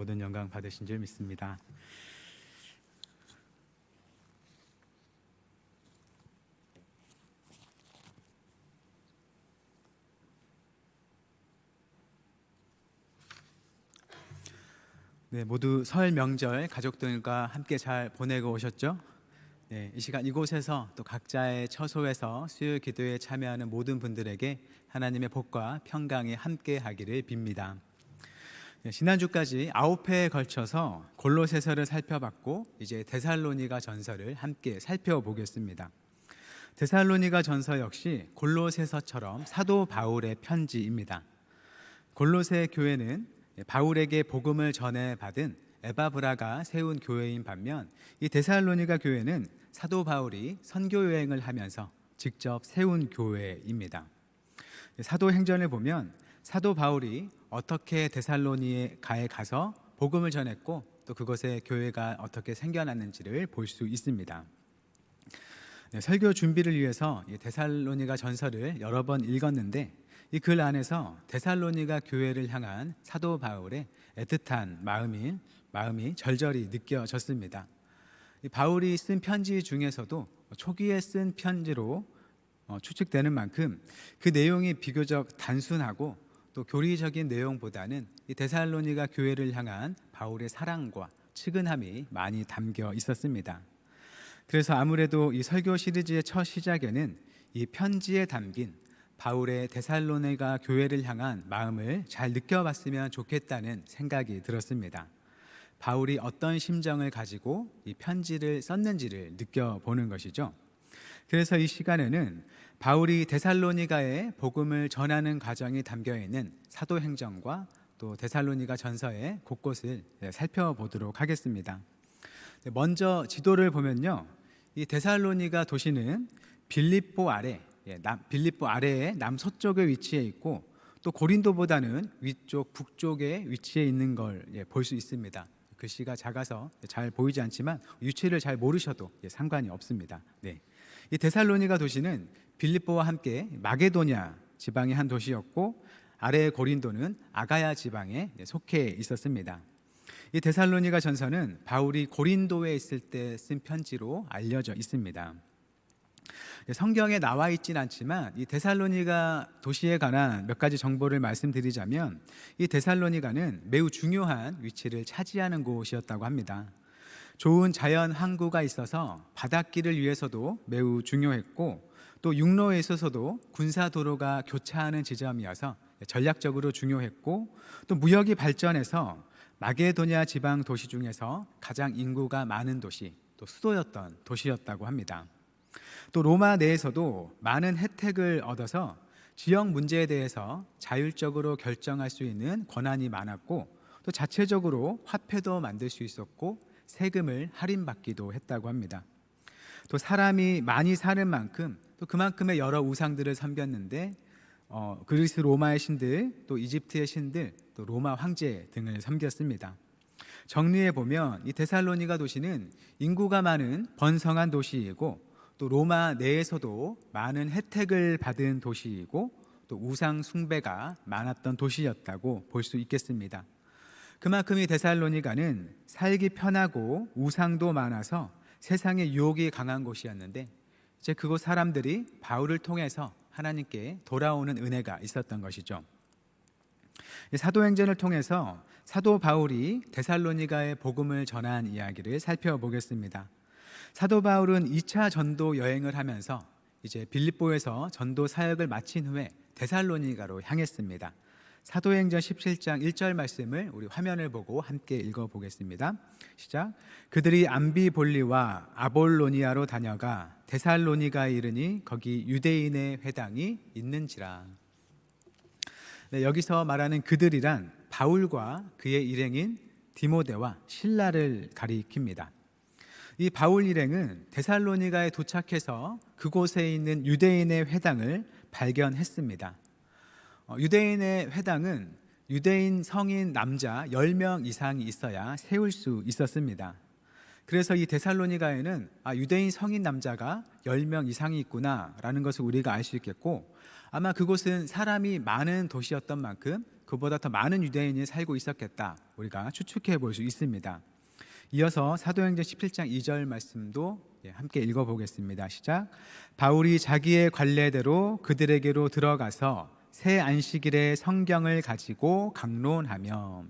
모든 영광 받으신 줄 믿습니다. 네, 모두 설 명절 가족들과 함께 잘 보내고 오셨죠? 네, 이 시간 이곳에서 또 각자의 처소에서 수요 기도에 참여하는 모든 분들에게 하나님의 복과 평강이 함께 하기를 빕니다. 네, 지난주까지 9회에 걸쳐서 골로새서를 살펴봤고 이제 데살로니가 전서를 함께 살펴보겠습니다. 데살로니가 전서 역시 골로새서처럼 사도 바울의 편지입니다. 골로새 교회는 바울에게 복음을 전해 받은 에바브라가 세운 교회인 반면 이 데살로니가 교회는 사도 바울이 선교 여행을 하면서 직접 세운 교회입니다. 사도행전을 보면 사도 바울이 어떻게 데살로니가에 가서 복음을 전했고 또 그곳에 교회가 어떻게 생겨났는지를 볼 수 있습니다. 설교 준비를 위해서 데살로니가 전서를 여러 번 읽었는데 이 글 안에서 데살로니가 교회를 향한 사도 바울의 애틋한 마음이 절절히 느껴졌습니다. 바울이 쓴 편지 중에서도 초기에 쓴 편지로 추측되는 만큼 그 내용이 비교적 단순하고 또 교리적인 내용보다는 이 데살로니가 교회를 향한 바울의 사랑과 측은함이 많이 담겨 있었습니다. 그래서 아무래도 이 설교 시리즈의 첫 시작에는 이 편지에 담긴 바울의 데살로니가 교회를 향한 마음을 잘 느껴봤으면 좋겠다는 생각이 들었습니다. 바울이 어떤 심정을 가지고 이 편지를 썼는지를 느껴보는 것이죠. 그래서 이 시간에는 바울이 데살로니가에 복음을 전하는 과정이 담겨있는 사도행전과 또 데살로니가 전서의 곳곳을 살펴보도록 하겠습니다. 먼저 지도를 보면요, 이 데살로니가 도시는 빌립보 아래의 남서쪽에 위치해 있고 또 고린도보다는 위쪽 북쪽에 위치해 있는 걸 볼 수 있습니다. 글씨가 작아서 잘 보이지 않지만 위치를 잘 모르셔도 상관이 없습니다. 이 데살로니가 도시는 빌립보와 함께 마게도냐 지방의 한 도시였고 아래의 고린도는 아가야 지방에 속해 있었습니다. 이 데살로니가 전서는 바울이 고린도에 있을 때 쓴 편지로 알려져 있습니다. 성경에 나와 있진 않지만 이 데살로니가 도시에 관한 몇 가지 정보를 말씀드리자면 이 데살로니가는 매우 중요한 위치를 차지하는 곳이었다고 합니다. 좋은 자연 항구가 있어서 바닷길을 위해서도 매우 중요했고 또 육로에 있어서도 군사 도로가 교차하는 지점이어서 전략적으로 중요했고 또 무역이 발전해서 마게도냐 지방 도시 중에서 가장 인구가 많은 도시, 또 수도였던 도시였다고 합니다. 또 로마 내에서도 많은 혜택을 얻어서 지역 문제에 대해서 자율적으로 결정할 수 있는 권한이 많았고 또 자체적으로 화폐도 만들 수 있었고 세금을 할인받기도 했다고 합니다. 또 사람이 많이 사는 만큼 또 그만큼의 여러 우상들을 섬겼는데 그리스 로마의 신들, 또 이집트의 신들, 또 로마 황제 등을 섬겼습니다. 정리해 보면 이 데살로니가 도시는 인구가 많은 번성한 도시이고 또 로마 내에서도 많은 혜택을 받은 도시이고 또 우상 숭배가 많았던 도시였다고 볼 수 있겠습니다. 그만큼 이 데살로니가는 살기 편하고 우상도 많아서 세상의 유혹이 강한 곳이었는데 이제 그곳 사람들이 바울을 통해서 하나님께 돌아오는 은혜가 있었던 것이죠. 사도행전을 통해서 사도 바울이 데살로니가에 복음을 전한 이야기를 살펴보겠습니다. 사도 바울은 2차 전도 여행을 하면서 이제 빌립보에서 전도 사역을 마친 후에 데살로니가로 향했습니다. 사도행전 17장 1절 말씀을 우리 화면을 보고 함께 읽어보겠습니다. 시작. 그들이 암비볼리와 아볼로니아로 다녀가 데살로니가에 이르니 거기 유대인의 회당이 있는지라. 여기서 말하는 그들이란 바울과 그의 일행인 디모데와 실라를 가리킵니다. 이 바울 일행은 데살로니가에 도착해서 그곳에 있는 유대인의 회당을 발견했습니다. 유대인의 회당은 유대인 성인 남자 10명 이상이 있어야 세울 수 있었습니다. 그래서 이 데살로니가에는 유대인 성인 남자가 10명 이상이 있구나 라는 것을 우리가 알 수 있겠고 아마 그곳은 사람이 많은 도시였던 만큼 그보다 더 많은 유대인이 살고 있었겠다, 우리가 추측해 볼 수 있습니다. 이어서 사도행전 17장 2절 말씀도 함께 읽어보겠습니다. 시작. 바울이 자기의 관례대로 그들에게로 들어가서 새 안식일에 성경을 가지고 강론하며.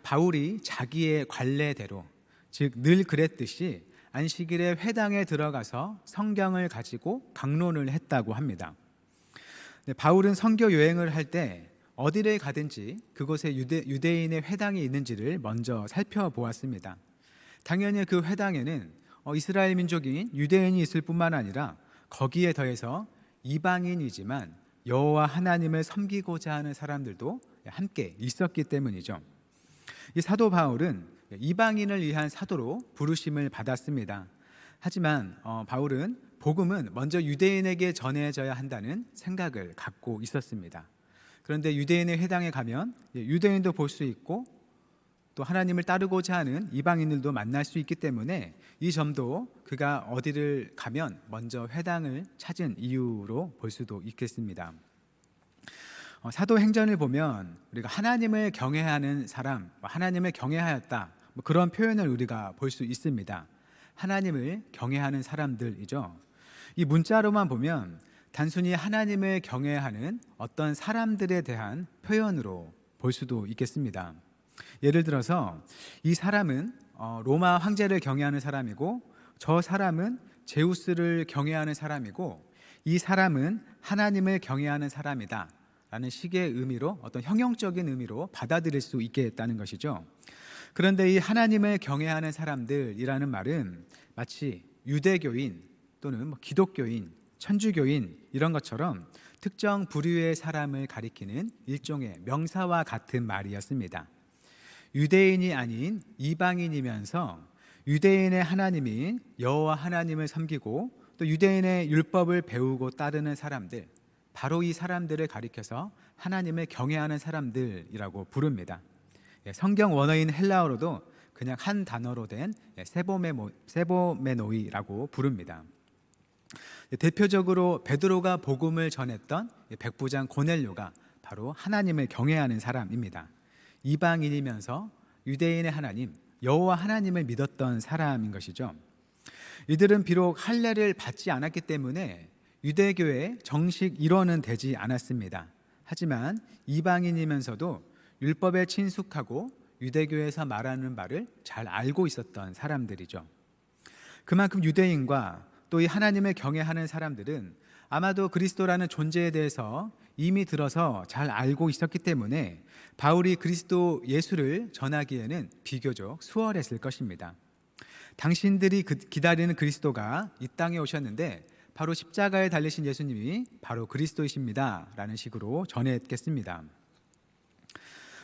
바울이 자기의 관례대로, 즉 늘 그랬듯이 안식일에 회당에 들어가서 성경을 가지고 강론을 했다고 합니다. 바울은 선교 여행을 할 때 어디를 가든지 그곳에 유대인의 회당이 있는지를 먼저 살펴보았습니다. 당연히 그 회당에는 이스라엘 민족인 유대인이 있을 뿐만 아니라 거기에 더해서 이방인이지만 여호와 하나님을 섬기고자 하는 사람들도 함께 있었기 때문이죠. 이 사도 바울은 이방인을 위한 사도로 부르심을 받았습니다. 하지만 바울은 복음은 먼저 유대인에게 전해져야 한다는 생각을 갖고 있었습니다. 그런데 유대인의 회당에 가면 유대인도 볼 수 있고 또 하나님을 따르고자 하는 이방인들도 만날 수 있기 때문에 이 점도 그가 어디를 가면 먼저 회당을 찾은 이유로 볼 수도 있겠습니다. 사도행전을 보면 우리가 하나님을 경외하는 사람, 하나님을 경외하였다, 그런 표현을 우리가 볼 수 있습니다. 하나님을 경외하는 사람들이죠. 이 문자로만 보면 단순히 하나님을 경외하는 어떤 사람들에 대한 표현으로 볼 수도 있겠습니다. 예를 들어서 이 사람은 로마 황제를 경외하는 사람이고, 저 사람은 제우스를 경외하는 사람이고, 이 사람은 하나님을 경외하는 사람이다 라는 식의 의미로, 어떤 형용적인 의미로 받아들일 수 있겠다는 것이죠. 그런데 이 하나님을 경외하는 사람들이라는 말은 마치 유대교인 또는 기독교인, 천주교인 이런 것처럼 특정 부류의 사람을 가리키는 일종의 명사와 같은 말이었습니다. 유대인이 아닌 이방인이면서 유대인의 하나님인 여호와 하나님을 섬기고 또 유대인의 율법을 배우고 따르는 사람들, 바로 이 사람들을 가리켜서 하나님을 경외하는 사람들이라고 부릅니다. 성경 원어인 헬라어로도 그냥 한 단어로 된 세보메노이라고 부릅니다. 대표적으로 베드로가 복음을 전했던 백부장 고넬료가 바로 하나님을 경외하는 사람입니다. 이방인이면서 유대인의 하나님, 여호와 하나님을 믿었던 사람인 것이죠. 이들은 비록 할례를 받지 않았기 때문에 유대교의 정식 일원은 되지 않았습니다. 하지만 이방인이면서도 율법에 친숙하고 유대교에서 말하는 바를 잘 알고 있었던 사람들이죠. 그만큼 유대인과 또 이 하나님을 경외하는 사람들은 아마도 그리스도라는 존재에 대해서 이미 들어서 잘 알고 있었기 때문에 바울이 그리스도 예수를 전하기에는 비교적 수월했을 것입니다. 당신들이 기다리는 그리스도가 이 땅에 오셨는데 바로 십자가에 달리신 예수님이 바로 그리스도이십니다 라는 식으로 전했겠습니다.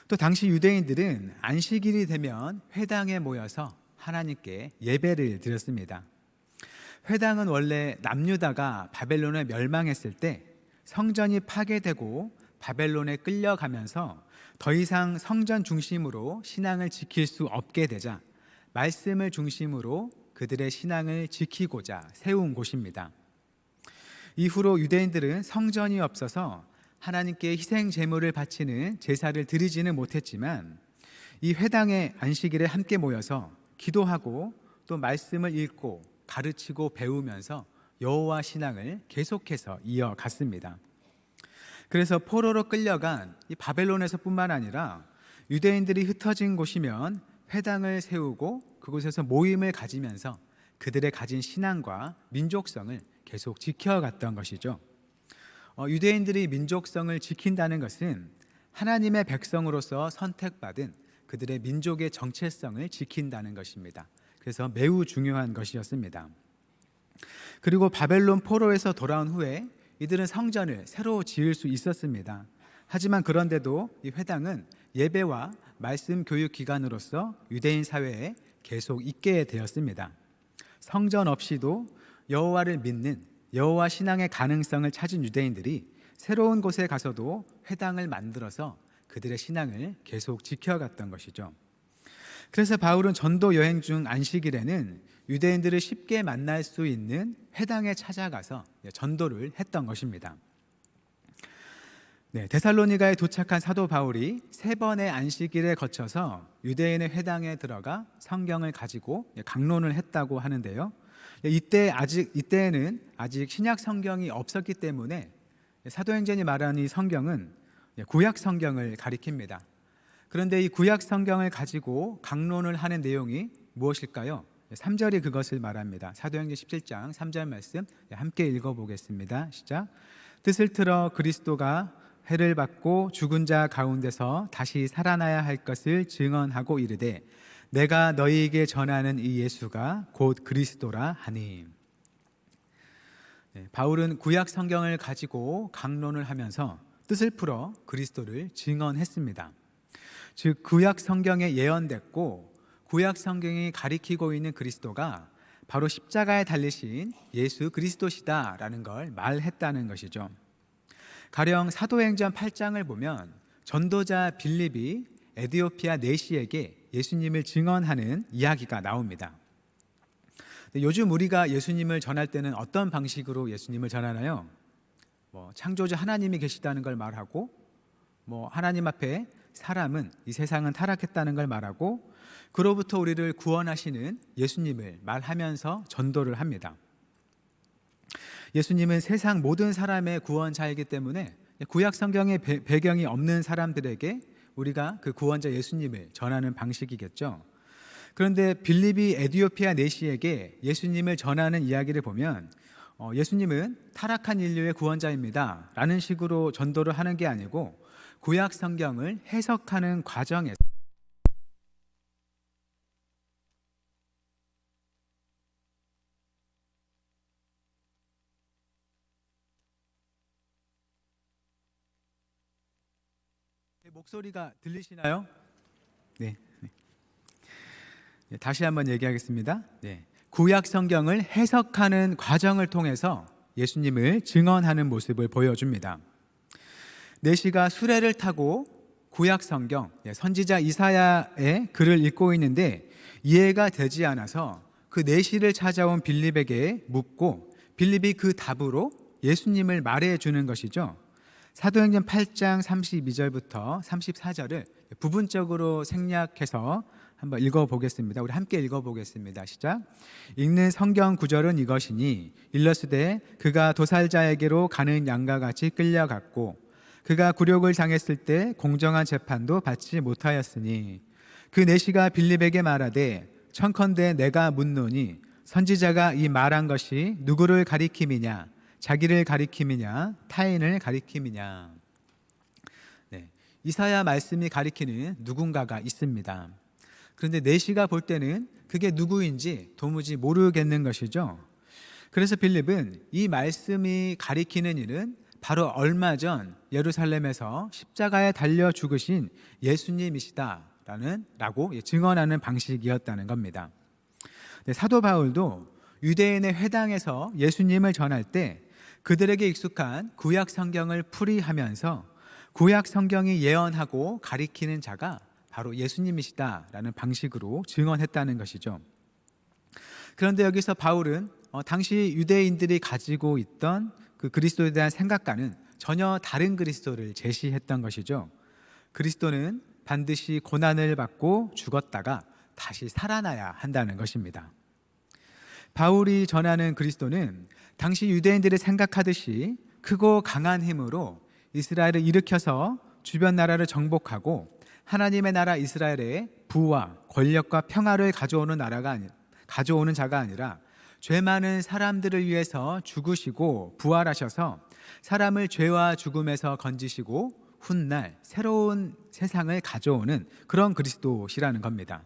또 당시 유대인들은 안식일이 되면 회당에 모여서 하나님께 예배를 드렸습니다. 회당은 원래 남유다가 바벨론에 멸망했을 때 성전이 파괴되고 바벨론에 끌려가면서 더 이상 성전 중심으로 신앙을 지킬 수 없게 되자 말씀을 중심으로 그들의 신앙을 지키고자 세운 곳입니다. 이후로 유대인들은 성전이 없어서 하나님께 희생 제물을 바치는 제사를 드리지는 못했지만 이 회당의 안식일에 함께 모여서 기도하고 또 말씀을 읽고 가르치고 배우면서 여호와 신앙을 계속해서 이어갔습니다. 그래서 포로로 끌려간 이 바벨론에서뿐만 아니라 유대인들이 흩어진 곳이면 회당을 세우고 그곳에서 모임을 가지면서 그들의 가진 신앙과 민족성을 계속 지켜갔던 것이죠. 유대인들이 민족성을 지킨다는 것은 하나님의 백성으로서 선택받은 그들의 민족의 정체성을 지킨다는 것입니다. 그래서 매우 중요한 것이었습니다. 그리고 바벨론 포로에서 돌아온 후에 이들은 성전을 새로 지을 수 있었습니다. 하지만 그런데도 이 회당은 예배와 말씀 교육 기관으로서 유대인 사회에 계속 있게 되었습니다. 성전 없이도 여호와를 믿는 여호와 신앙의 가능성을 찾은 유대인들이 새로운 곳에 가서도 회당을 만들어서 그들의 신앙을 계속 지켜갔던 것이죠. 그래서 바울은 전도 여행 중 안식일에는 유대인들을 쉽게 만날 수 있는 회당에 찾아가서 전도를 했던 것입니다. 네, 데살로니가에 도착한 사도 바울이 세 번의 안식일에 거쳐서 유대인의 회당에 들어가 성경을 가지고 강론을 했다고 하는데요. 이때에는 아직 신약 성경이 없었기 때문에 사도행전이 말하는 이 성경은 구약 성경을 가리킵니다. 그런데 이 구약 성경을 가지고 강론을 하는 내용이 무엇일까요? 3절이 그것을 말합니다. 사도행전 17장 3절 말씀 함께 읽어보겠습니다. 시작. 뜻을 틀어 그리스도가 회를 받고 죽은 자 가운데서 다시 살아나야 할 것을 증언하고 이르되 내가 너희에게 전하는 이 예수가 곧 그리스도라 하니. 바울은 구약 성경을 가지고 강론을 하면서 뜻을 풀어 그리스도를 증언했습니다. 즉 구약 성경에 예언됐고 구약 성경이 가리키고 있는 그리스도가 바로 십자가에 달리신 예수 그리스도시다라는 걸 말했다는 것이죠. 가령 사도행전 8장을 보면 전도자 빌립이 에디오피아 내시에게 예수님을 증언하는 이야기가 나옵니다. 요즘 우리가 예수님을 전할 때는 어떤 방식으로 예수님을 전하나요? 창조주 하나님이 계시다는 걸 말하고, 하나님 앞에 사람은 이 세상은 타락했다는 걸 말하고, 그로부터 우리를 구원하시는 예수님을 말하면서 전도를 합니다. 예수님은 세상 모든 사람의 구원자이기 때문에 구약 성경의 배경이 없는 사람들에게 우리가 그 구원자 예수님을 전하는 방식이겠죠. 그런데 빌립이 에디오피아 내시에게 예수님을 전하는 이야기를 보면 예수님은 타락한 인류의 구원자입니다 라는 식으로 전도를 하는 게 아니고 구약 성경을 해석하는 과정에서 목소리가 들리시나요? 네. 다시 한번 얘기하겠습니다. 구약 성경을 해석하는 과정을 통해서 예수님을 증언하는 모습을 보여줍니다. 내시가 수레를 타고 구약 성경 선지자 이사야의 글을 읽고 있는데 이해가 되지 않아서 그 내시를 찾아온 빌립에게 묻고 빌립이 그 답으로 예수님을 말해주는 것이죠. 사도행전 8장 32절부터 34절을 부분적으로 생략해서 한번 읽어보겠습니다. 우리 함께 읽어보겠습니다. 시작. 읽는 성경 구절은 이것이니 일러스되 그가 도살자에게로 가는 양과 같이 끌려갔고 그가 굴욕을 당했을 때 공정한 재판도 받지 못하였으니 그 내시가 빌립에게 말하되 청컨대 내가 묻노니 선지자가 이 말한 것이 누구를 가리킴이냐 자기를 가리킴이냐 타인을 가리킴이냐. 이사야 말씀이 가리키는 누군가가 있습니다. 그런데 내시가 볼 때는 그게 누구인지 도무지 모르겠는 것이죠. 그래서 빌립은 이 말씀이 가리키는 일은 바로 얼마 전 예루살렘에서 십자가에 달려 죽으신 예수님이시다라고 증언하는 방식이었다는 겁니다. 사도 바울도 유대인의 회당에서 예수님을 전할 때 그들에게 익숙한 구약 성경을 풀이하면서 구약 성경이 예언하고 가리키는 자가 바로 예수님이시다라는 방식으로 증언했다는 것이죠. 그런데 여기서 바울은 당시 유대인들이 가지고 있던 그 그리스도에 대한 생각과는 전혀 다른 그리스도를 제시했던 것이죠. 그리스도는 반드시 고난을 받고 죽었다가 다시 살아나야 한다는 것입니다. 바울이 전하는 그리스도는 당시 유대인들이 생각하듯이 크고 강한 힘으로 이스라엘을 일으켜서 주변 나라를 정복하고 하나님의 나라 이스라엘의 부와 권력과 평화를 가져오는 자가 아니라 죄 많은 사람들을 위해서 죽으시고 부활하셔서 사람을 죄와 죽음에서 건지시고 훗날 새로운 세상을 가져오는 그런 그리스도시라는 겁니다.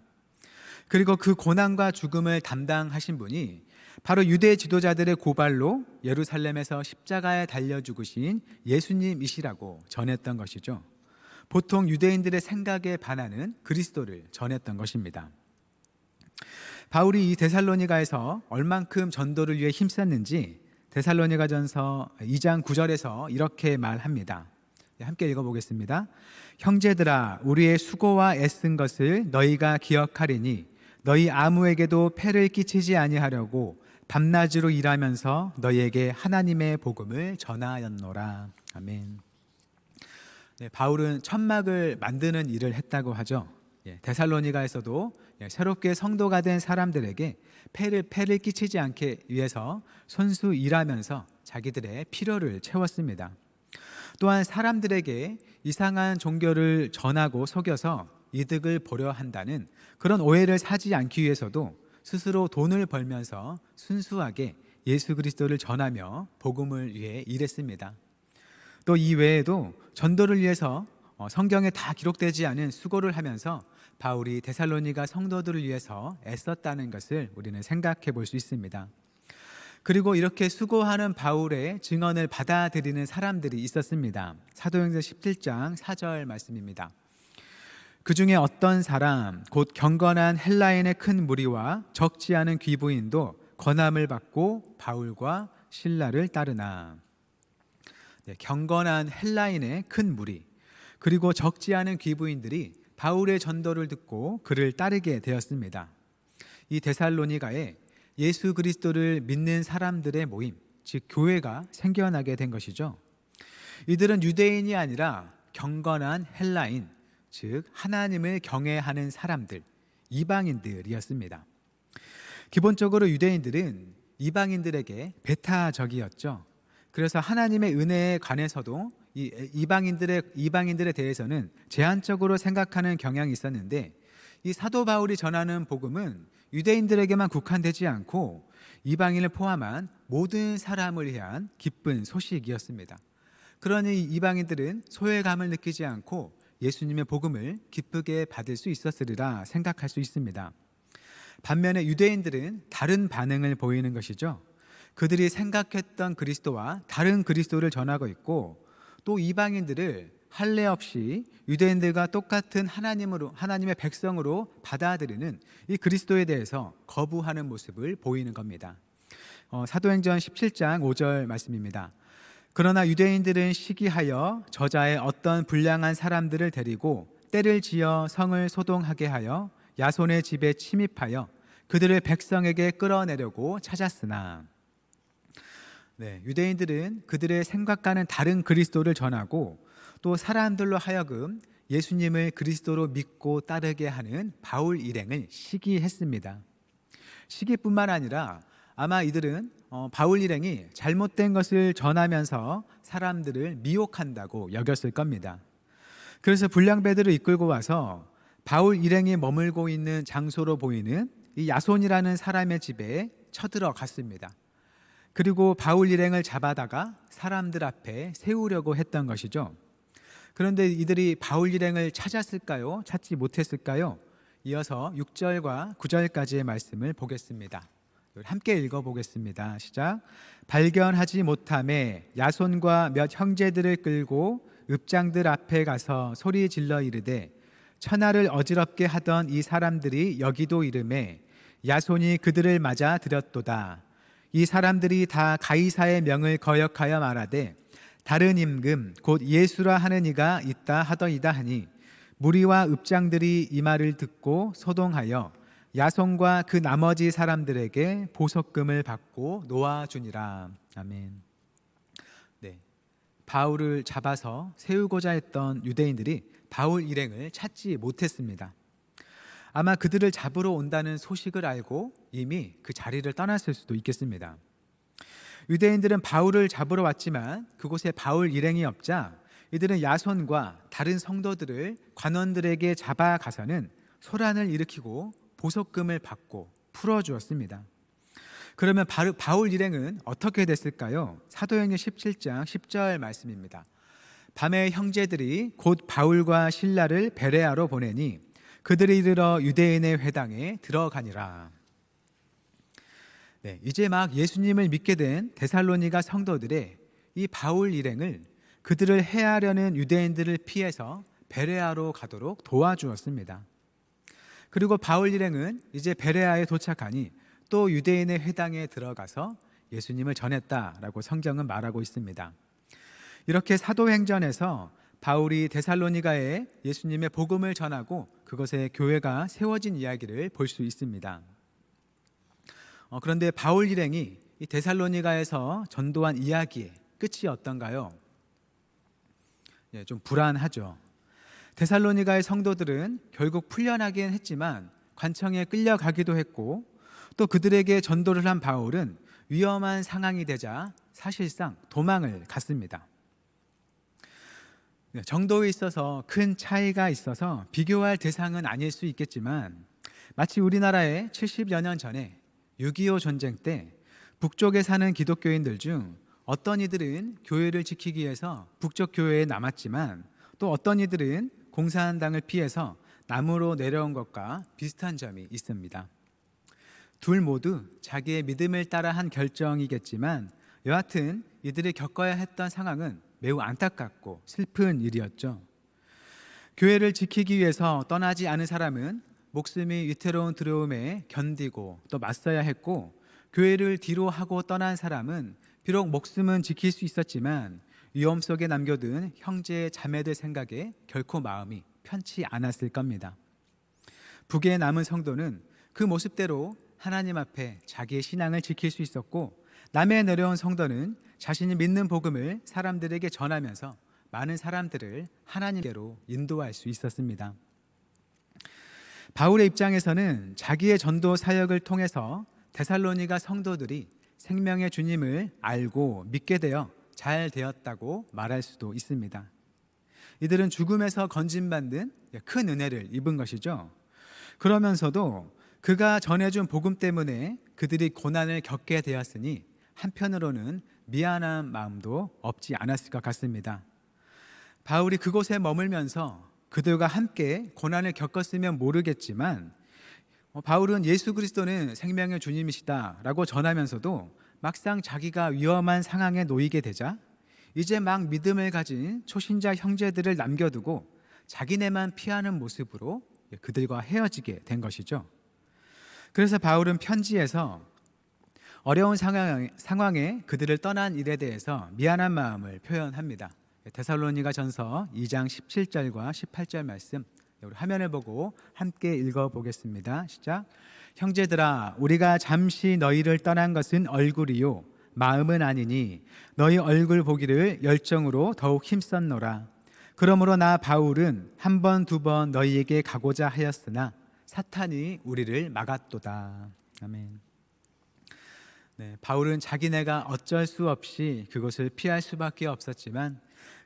그리고 그 고난과 죽음을 담당하신 분이 바로 유대 지도자들의 고발로 예루살렘에서 십자가에 달려 죽으신 예수님이시라고 전했던 것이죠. 보통 유대인들의 생각에 반하는 그리스도를 전했던 것입니다. 바울이 이 데살로니가에서 얼만큼 전도를 위해 힘썼는지 데살로니가전서 2장 9절에서 이렇게 말합니다. 함께 읽어보겠습니다. 형제들아 우리의 수고와 애쓴 것을 너희가 기억하리니 너희 아무에게도 폐를 끼치지 아니하려고 밤낮으로 일하면서 너희에게 하나님의 복음을 전하였노라. 아멘. 네, 바울은 천막을 만드는 일을 했다고 하죠. 데살로니가에서도 새롭게 성도가 된 사람들에게 폐를 끼치지 않게 위해서 손수 일하면서 자기들의 필요를 채웠습니다. 또한 사람들에게 이상한 종교를 전하고 속여서 이득을 보려 한다는 그런 오해를 사지 않기 위해서도 스스로 돈을 벌면서 순수하게 예수 그리스도를 전하며 복음을 위해 일했습니다. 또 이 외에도 전도를 위해서 성경에 다 기록되지 않은 수고를 하면서 바울이 데살로니가 성도들을 위해서 애썼다는 것을 우리는 생각해 볼 수 있습니다. 그리고 이렇게 수고하는 바울의 증언을 받아들이는 사람들이 있었습니다. 사도행전 17장 4절 말씀입니다. 그 중에 어떤 사람 곧 경건한 헬라인의 큰 무리와 적지 않은 귀부인도 권함을 받고 바울과 실라를 따르나. 경건한 헬라인의 큰 무리 그리고 적지 않은 귀부인들이 바울의 전도를 듣고 그를 따르게 되었습니다. 이 데살로니가에 예수 그리스도를 믿는 사람들의 모임, 즉 교회가 생겨나게 된 것이죠. 이들은 유대인이 아니라 경건한 헬라인, 즉 하나님을 경외하는 사람들, 이방인들이었습니다. 기본적으로 유대인들은 이방인들에게 배타적이었죠. 그래서 하나님의 은혜에 관해서도 이방인들에 대해서는 제한적으로 생각하는 경향이 있었는데, 이 사도 바울이 전하는 복음은 유대인들에게만 국한되지 않고 이방인을 포함한 모든 사람을 위한 기쁜 소식이었습니다. 그러니 이방인들은 소외감을 느끼지 않고 예수님의 복음을 기쁘게 받을 수 있었으리라 생각할 수 있습니다. 반면에 유대인들은 다른 반응을 보이는 것이죠. 그들이 생각했던 그리스도와 다른 그리스도를 전하고 있고, 또 이방인들을 할례 없이 유대인들과 똑같은 하나님의 백성으로 받아들이는 이 그리스도에 대해서 거부하는 모습을 보이는 겁니다. 사도행전 17장 5절 말씀입니다. 그러나 유대인들은 시기하여 저자의 어떤 불량한 사람들을 데리고 때를 지어 성을 소동하게 하여 야손의 집에 침입하여 그들을 백성에게 끌어내려고 찾았으나. 유대인들은 그들의 생각과는 다른 그리스도를 전하고 또 사람들로 하여금 예수님을 그리스도로 믿고 따르게 하는 바울 일행을 시기했습니다. 시기뿐만 아니라 아마 이들은 바울 일행이 잘못된 것을 전하면서 사람들을 미혹한다고 여겼을 겁니다. 그래서 불량배들을 이끌고 와서 바울 일행이 머물고 있는 장소로 보이는 이 야손이라는 사람의 집에 쳐들어갔습니다. 그리고 바울 일행을 잡아다가 사람들 앞에 세우려고 했던 것이죠. 그런데 이들이 바울 일행을 찾았을까요? 찾지 못했을까요? 이어서 6절과 9절까지의 말씀을 보겠습니다. 함께 읽어보겠습니다. 시작. 발견하지 못함에 야손과 몇 형제들을 끌고 읍장들 앞에 가서 소리 질러 이르되 천하를 어지럽게 하던 이 사람들이 여기도 이르매 야손이 그들을 맞아 들였도다. 이 사람들이 다 가이사의 명을 거역하여 말하되 다른 임금 곧 예수라 하는 이가 있다 하더이다 하니 무리와 읍장들이 이 말을 듣고 소동하여 야손과 그 나머지 사람들에게 보석금을 받고 놓아주니라. 아멘. 바울을 잡아서 세우고자 했던 유대인들이 바울 일행을 찾지 못했습니다. 아마 그들을 잡으러 온다는 소식을 알고 이미 그 자리를 떠났을 수도 있겠습니다. 유대인들은 바울을 잡으러 왔지만 그곳에 바울 일행이 없자 이들은 야손과 다른 성도들을 관원들에게 잡아가서는 소란을 일으키고 보석금을 받고 풀어주었습니다. 그러면 바울 일행은 어떻게 됐을까요? 사도행전 17장 10절 말씀입니다. 밤에 형제들이 곧 바울과 실라를 베레아로 보내니 그들이 이르러 유대인의 회당에 들어가니라. 이제 막 예수님을 믿게 된 데살로니가 성도들의 이 바울 일행을 그들을 해하려는 유대인들을 피해서 베레아로 가도록 도와주었습니다. 그리고 바울 일행은 이제 베레아에 도착하니 또 유대인의 회당에 들어가서 예수님을 전했다라고 성경은 말하고 있습니다. 이렇게 사도행전에서 바울이 데살로니가에 예수님의 복음을 전하고 그것에 교회가 세워진 이야기를 볼 수 있습니다. 그런데 바울 일행이 이 데살로니가에서 전도한 이야기의 끝이 어떤가요? 좀 불안하죠. 데살로니가의 성도들은 결국 풀려나긴 했지만 관청에 끌려가기도 했고, 또 그들에게 전도를 한 바울은 위험한 상황이 되자 사실상 도망을 갔습니다. 정도에 있어서 큰 차이가 있어서 비교할 대상은 아닐 수 있겠지만, 마치 우리나라에 70여 년 전에 6.25 전쟁 때 북쪽에 사는 기독교인들 중 어떤 이들은 교회를 지키기 위해서 북쪽 교회에 남았지만, 또 어떤 이들은 공산당을 피해서 남으로 내려온 것과 비슷한 점이 있습니다. 둘 모두 자기의 믿음을 따라 한 결정이겠지만, 여하튼 이들이 겪어야 했던 상황은 매우 안타깝고 슬픈 일이었죠. 교회를 지키기 위해서 떠나지 않은 사람은 목숨이 위태로운 두려움에 견디고 또 맞서야 했고, 교회를 뒤로 하고 떠난 사람은 비록 목숨은 지킬 수 있었지만 위험 속에 남겨둔 형제 자매들 생각에 결코 마음이 편치 않았을 겁니다. 북에 남은 성도는 그 모습대로 하나님 앞에 자기의 신앙을 지킬 수 있었고, 남에 내려온 성도는 자신이 믿는 복음을 사람들에게 전하면서 많은 사람들을 하나님께로 인도할 수 있었습니다. 바울의 입장에서는 자기의 전도 사역을 통해서 데살로니가 성도들이 생명의 주님을 알고 믿게 되어 잘 되었다고 말할 수도 있습니다. 이들은 죽음에서 건진받는 큰 은혜를 입은 것이죠. 그러면서도 그가 전해준 복음 때문에 그들이 고난을 겪게 되었으니 한편으로는 미안한 마음도 없지 않았을 것 같습니다. 바울이 그곳에 머물면서 그들과 함께 고난을 겪었으면 모르겠지만, 바울은 예수 그리스도는 생명의 주님이시다라고 전하면서도 막상 자기가 위험한 상황에 놓이게 되자 이제 막 믿음을 가진 초신자 형제들을 남겨두고 자기네만 피하는 모습으로 그들과 헤어지게 된 것이죠. 그래서 바울은 편지에서 어려운 상황에 그들을 떠난 일에 대해서 미안한 마음을 표현합니다. 데살로니가 전서 2장 17절과 18절 말씀, 우리 화면을 보고 함께 읽어보겠습니다. 시작. 형제들아, 우리가 잠시 너희를 떠난 것은 얼굴이요 마음은 아니니 너희 얼굴 보기를 열정으로 더욱 힘썼노라. 그러므로 나 바울은 한 번 두 번 너희에게 가고자 하였으나 사탄이 우리를 막았도다. 아멘. 바울은 자기네가 어쩔 수 없이 그것을 피할 수밖에 없었지만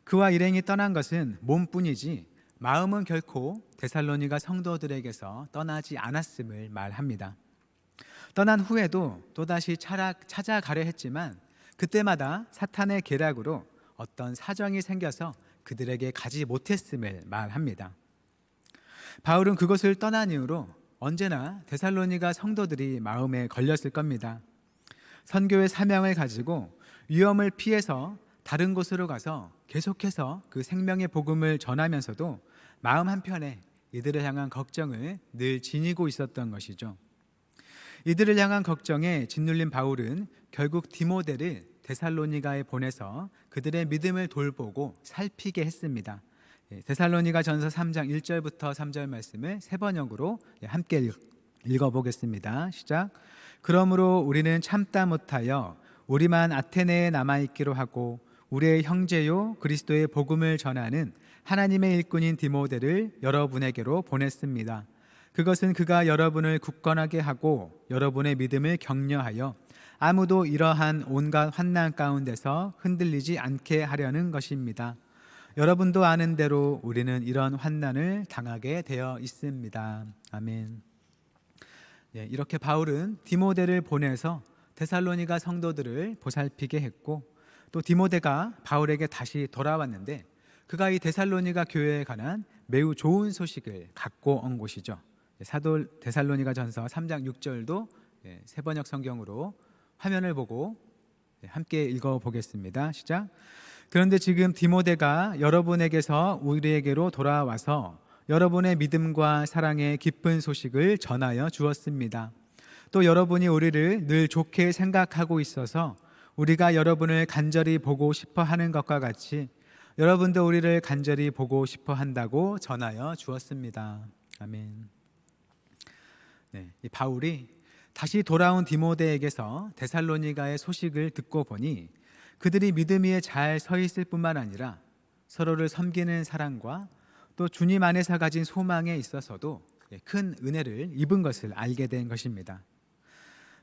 그와 일행이 떠난 것은 몸뿐이지 마음은 결코 데살로니가 성도들에게서 떠나지 않았음을 말합니다. 떠난 후에도 또다시 찾아가려 했지만 그때마다 사탄의 계략으로 어떤 사정이 생겨서 그들에게 가지 못했음을 말합니다. 바울은 그것을 떠난 이후로 언제나 데살로니가 성도들이 마음에 걸렸을 겁니다. 선교의 사명을 가지고 위험을 피해서 다른 곳으로 가서 계속해서 그 생명의 복음을 전하면서도 마음 한편에 이들을 향한 걱정을 늘 지니고 있었던 것이죠. 이들을 향한 걱정에 짓눌린 바울은 결국 디모데를 데살로니가에 보내서 그들의 믿음을 돌보고 살피게 했습니다. 데살로니가 전서 3장 1절부터 3절 말씀을 세 번역으로 함께 읽어보겠습니다. 시작. 그러므로 우리는 참다 못하여 우리만 아테네에 남아있기로 하고 우리의 형제요 그리스도의 복음을 전하는 하나님의 일꾼인 디모데를 여러분에게로 보냈습니다. 그것은 그가 여러분을 굳건하게 하고 여러분의 믿음을 격려하여 아무도 이러한 온갖 환난 가운데서 흔들리지 않게 하려는 것입니다. 여러분도 아는 대로 우리는 이런 환난을 당하게 되어 있습니다. 아멘. 이렇게 바울은 디모데를 보내서 데살로니가 성도들을 보살피게 했고, 또 디모데가 바울에게 다시 돌아왔는데 그가 이 데살로니가 교회에 관한 매우 좋은 소식을 갖고 온 곳이죠. 사도 데살로니가 전서 3장 6절도 세 번역 성경으로 화면을 보고 함께 읽어보겠습니다. 시작. 그런데 지금 디모데가 여러분에게서 우리에게로 돌아와서 여러분의 믿음과 사랑의 기쁜 소식을 전하여 주었습니다. 또 여러분이 우리를 늘 좋게 생각하고 있어서 우리가 여러분을 간절히 보고 싶어 하는 것과 같이 여러분도 우리를 간절히 보고 싶어 한다고 전하여 주었습니다. 아멘. 이 바울이 다시 돌아온 디모데에게서 데살로니가의 소식을 듣고 보니 그들이 믿음 위에 잘 서 있을 뿐만 아니라 서로를 섬기는 사랑과 또 주님 안에서 가진 소망에 있어서도 큰 은혜를 입은 것을 알게 된 것입니다.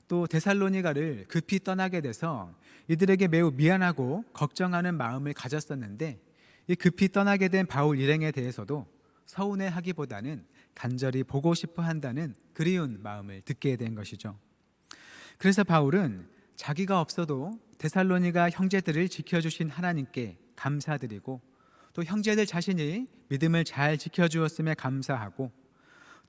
또 데살로니가를 급히 떠나게 돼서 이들에게 매우 미안하고 걱정하는 마음을 가졌었는데, 이 급히 떠나게 된 바울 일행에 대해서도 서운해하기보다는 간절히 보고 싶어 한다는 그리운 마음을 듣게 된 것이죠. 그래서 바울은 자기가 없어도 데살로니가 형제들을 지켜주신 하나님께 감사드리고, 또 형제들 자신이 믿음을 잘 지켜주었음에 감사하고,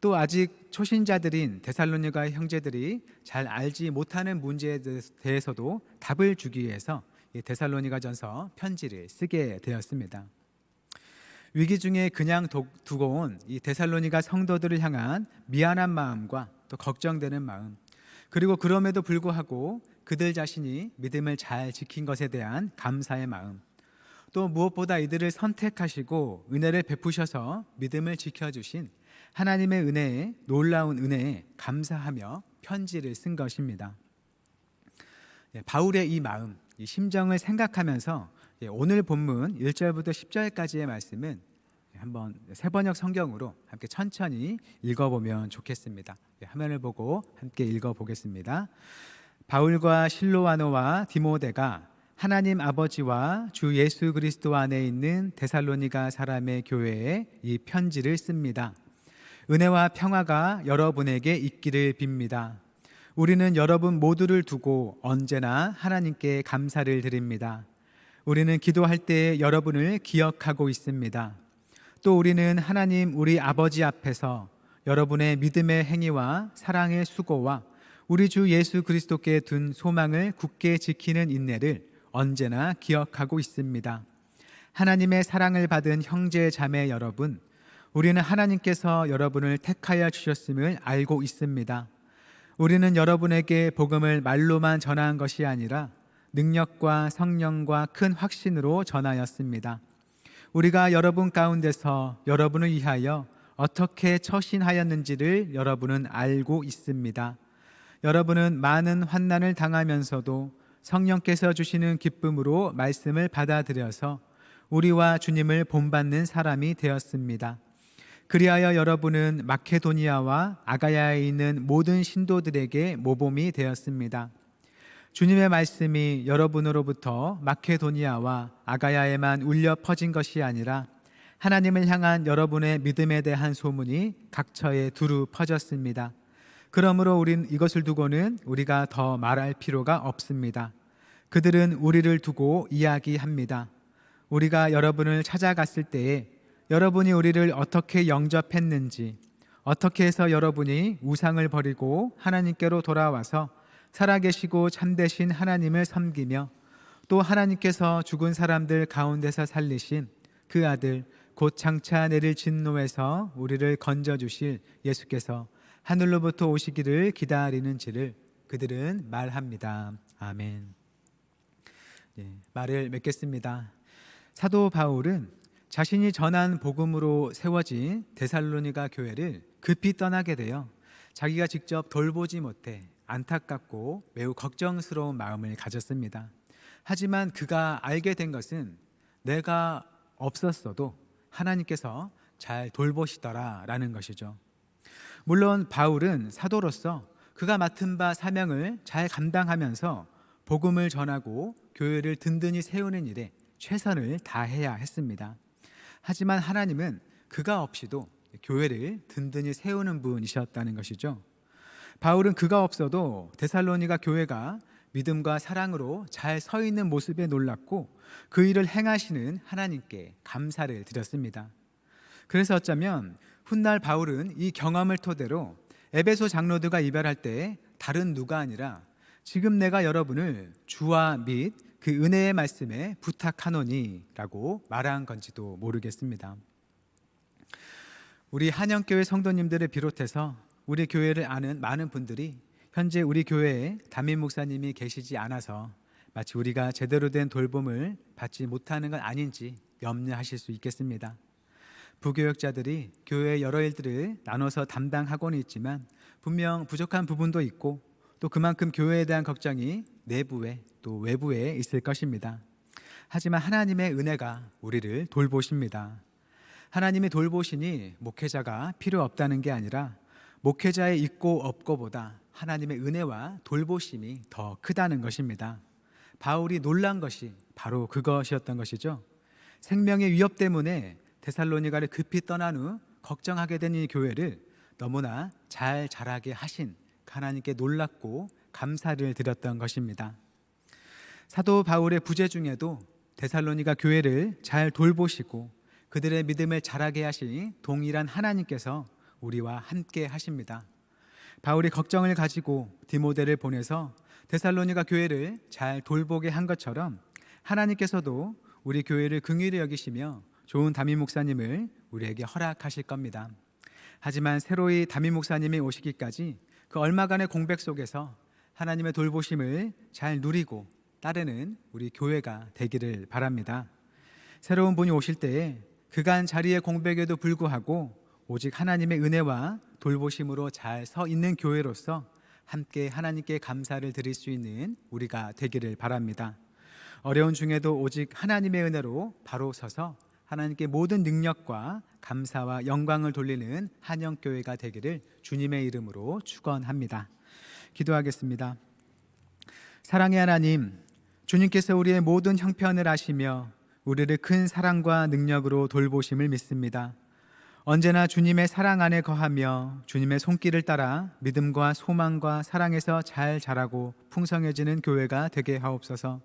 또 아직 초신자들인 데살로니가 형제들이 잘 알지 못하는 문제에 대해서도 답을 주기 위해서 이 데살로니가전서 편지를 쓰게 되었습니다. 위기 중에 그냥 두고 온 이 데살로니가 성도들을 향한 미안한 마음과 또 걱정되는 마음, 그리고 그럼에도 불구하고 그들 자신이 믿음을 잘 지킨 것에 대한 감사의 마음, 또 무엇보다 이들을 선택하시고 은혜를 베푸셔서 믿음을 지켜주신 하나님의 은혜에, 놀라운 은혜에 감사하며 편지를 쓴 것입니다. 바울의 이 마음, 이 심정을 생각하면서 오늘 본문 1절부터 10절까지의 말씀은 한번 세번역 성경으로 함께 천천히 읽어보면 좋겠습니다. 화면을 보고 함께 읽어보겠습니다. 바울과 실로아노와 디모데가 하나님 아버지와 주 예수 그리스도 안에 있는 데살로니가 사람의 교회에 이 편지를 씁니다. 은혜와 평화가 여러분에게 있기를 빕니다. 우리는 여러분 모두를 두고 언제나 하나님께 감사를 드립니다. 우리는 기도할 때 여러분을 기억하고 있습니다. 또 우리는 하나님 우리 아버지 앞에서 여러분의 믿음의 행위와 사랑의 수고와 우리 주 예수 그리스도께 둔 소망을 굳게 지키는 인내를 언제나 기억하고 있습니다. 하나님의 사랑을 받은 형제 자매 여러분, 우리는 하나님께서 여러분을 택하여 주셨음을 알고 있습니다. 우리는 여러분에게 복음을 말로만 전한 것이 아니라 능력과 성령과 큰 확신으로 전하였습니다. 우리가 여러분 가운데서 여러분을 위하여 어떻게 처신하였는지를 여러분은 알고 있습니다. 여러분은 많은 환난을 당하면서도 성령께서 주시는 기쁨으로 말씀을 받아들여서 우리와 주님을 본받는 사람이 되었습니다. 그리하여 여러분은 마케도니아와 아가야에 있는 모든 신도들에게 모범이 되었습니다. 주님의 말씀이 여러분으로부터 마케도니아와 아가야에만 울려 퍼진 것이 아니라 하나님을 향한 여러분의 믿음에 대한 소문이 각처에 두루 퍼졌습니다. 그러므로 우린 이것을 두고는 우리가 더 말할 필요가 없습니다. 그들은 우리를 두고 이야기합니다. 우리가 여러분을 찾아갔을 때에 여러분이 우리를 어떻게 영접했는지, 어떻게 해서 여러분이 우상을 버리고 하나님께로 돌아와서 살아계시고 참되신 하나님을 섬기며 또 하나님께서 죽은 사람들 가운데서 살리신 그 아들 곧 장차 내릴 진노에서 우리를 건져주실 예수께서 하늘로부터 오시기를 기다리는지를 그들은 말합니다. 아멘. 말을 맺겠습니다. 사도 바울은 자신이 전한 복음으로 세워진 데살로니가 교회를 급히 떠나게 되어 자기가 직접 돌보지 못해 안타깝고 매우 걱정스러운 마음을 가졌습니다. 하지만 그가 알게 된 것은 내가 없었어도 하나님께서 잘 돌보시더라라는 것이죠. 물론 바울은 사도로서 그가 맡은 바 사명을 잘 감당하면서 복음을 전하고 교회를 든든히 세우는 일에 최선을 다해야 했습니다. 하지만 하나님은 그가 없이도 교회를 든든히 세우는 분이셨다는 것이죠. 바울은 그가 없어도 데살로니가 교회가 믿음과 사랑으로 잘 서 있는 모습에 놀랐고 그 일을 행하시는 하나님께 감사를 드렸습니다. 그래서 어쩌면 훗날 바울은 이 경험을 토대로 에베소 장로들과 이별할 때 다른 누가 아니라 지금 내가 여러분을 주와 및 그 은혜의 말씀에 부탁하노니 라고 말한 건지도 모르겠습니다. 우리 한영교회 성도님들을 비롯해서 우리 교회를 아는 많은 분들이 현재 우리 교회에 담임 목사님이 계시지 않아서 마치 우리가 제대로 된 돌봄을 받지 못하는 건 아닌지 염려하실 수 있겠습니다. 부교역자들이 교회의 여러 일들을 나눠서 담당하고는 있지만 분명 부족한 부분도 있고 또 그만큼 교회에 대한 걱정이 내부에 또 외부에 있을 것입니다. 하지만 하나님의 은혜가 우리를 돌보십니다. 하나님의 돌보시니 목회자가 필요 없다는 게 아니라 목회자의 있고 없고보다 하나님의 은혜와 돌보심이 더 크다는 것입니다. 바울이 놀란 것이 바로 그것이었던 것이죠. 생명의 위협 때문에 데살로니가를 급히 떠난 후 걱정하게 된 이 교회를 너무나 잘 자라게 하신 하나님께 놀랍고 감사를 드렸던 것입니다. 사도 바울의 부재 중에도 데살로니가 교회를 잘 돌보시고 그들의 믿음을 자라게 하신 동일한 하나님께서 우리와 함께 하십니다. 바울이 걱정을 가지고 디모데를 보내서 데살로니가 교회를 잘 돌보게 한 것처럼 하나님께서도 우리 교회를 긍휼히 여기시며 좋은 담임 목사님을 우리에게 허락하실 겁니다. 하지만 새로이 담임 목사님이 오시기까지 그 얼마간의 공백 속에서 하나님의 돌보심을 잘 누리고 따르는 우리 교회가 되기를 바랍니다. 새로운 분이 오실 때에 그간 자리의 공백에도 불구하고 오직 하나님의 은혜와 돌보심으로 잘 서 있는 교회로서 함께 하나님께 감사를 드릴 수 있는 우리가 되기를 바랍니다. 어려운 중에도 오직 하나님의 은혜로 바로 서서 하나님께 모든 능력과 감사와 영광을 돌리는 한영교회가 되기를 주님의 이름으로 축원합니다. 기도하겠습니다. 사랑의 하나님, 주님께서 우리의 모든 형편을 아시며 우리를 큰 사랑과 능력으로 돌보심을 믿습니다. 언제나 주님의 사랑 안에 거하며 주님의 손길을 따라 믿음과 소망과 사랑에서 잘 자라고 풍성해지는 교회가 되게 하옵소서.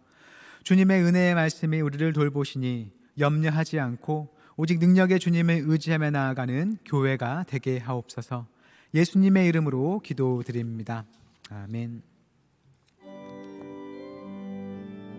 주님의 은혜의 말씀이 우리를 돌보시니 염려하지 않고 오직 능력의 주님을 의지하며 나아가는 교회가 되게 하옵소서. 예수님의 이름으로 기도드립니다. 아멘.